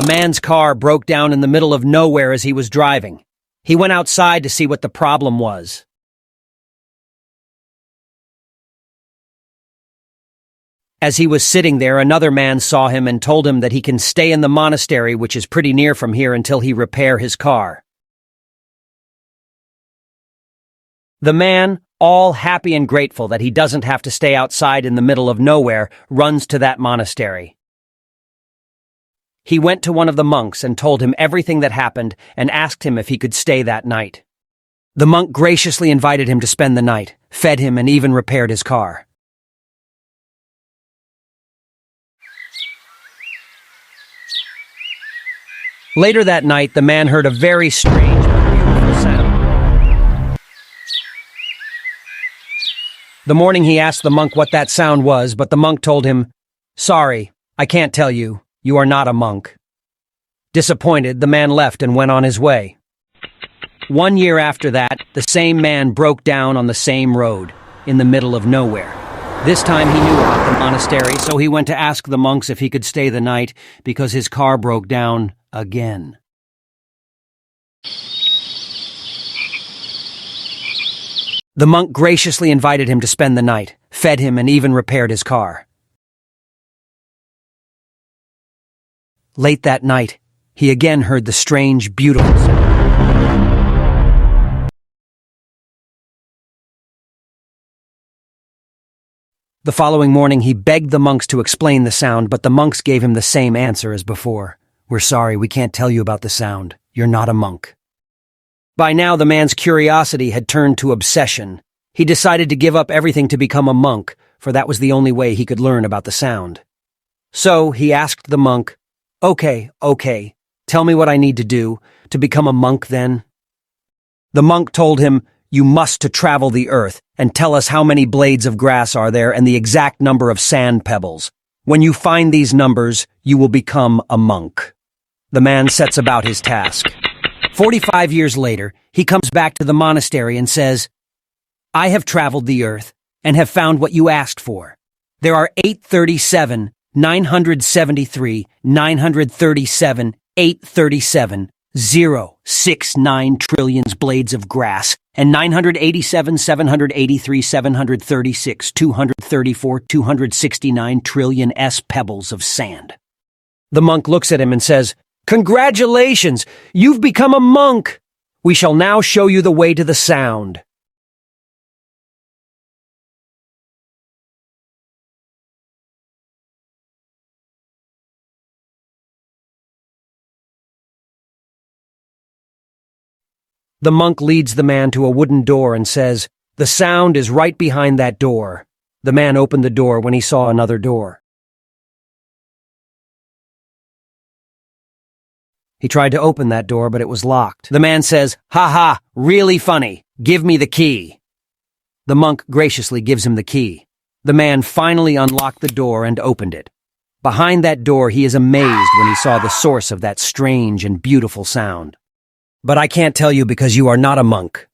man's car broke down in the middle of nowhere as he was driving. He went outside to see what the problem was. As he was sitting there, another man saw him and told him that he can stay in the monastery, which is pretty near from here, until he repair his car. The man, all happy and grateful that he doesn't have to stay outside in the middle of nowhere, runs to that monastery. He went to one of the monks and told him everything that happened and asked him if he could stay that night. The monk graciously invited him to spend the night, fed him, and even repaired his car. Later that night, the man heard a very strange but beautiful sound. The morning he asked the monk what that sound was, but the monk told him, "Sorry, I can't tell you. You are not a monk." Disappointed, the man left and went on his way. 1 year after that, the same man broke down on the same road, in the middle of nowhere. This time he knew about the monastery, so he went to ask the monks if he could stay the night because his car broke down again. The monk graciously invited him to spend the night, fed him, and even repaired his car. Late that night, he again heard the strange, beautiful sound. The following morning, he begged the monks to explain the sound, but the monks gave him the same answer as before. "We're sorry, we can't tell you about the sound. You're not a monk." By now, the man's curiosity had turned to obsession. He decided to give up everything to become a monk, for that was the only way he could learn about the sound. So he asked the monk, Okay, tell me what I need to do to become a monk then." The monk told him, "You must to travel the earth and tell us how many blades of grass are there and the exact number of sand pebbles. When you find these numbers, you will become a monk." The man sets about his task. 45 years later, he comes back to the monastery and says, "I have traveled the earth and have found what you asked for. There are 837, 973, 937, 837, 069 trillions blades of grass, and 987, 783, 736, 234, 269 trillion pebbles of sand." The monk looks at him and says, "Congratulations! You've become a monk! We shall now show you the way to the sound." The monk leads the man to a wooden door and says, "The sound is right behind that door." The man opened the door when he saw another door. He tried to open that door, but it was locked. The man says, "Ha ha, really funny. Give me the key." The monk graciously gives him the key. The man finally unlocked the door and opened it. Behind that door, he is amazed when he saw the source of that strange and beautiful sound. "But I can't tell you because you are not a monk.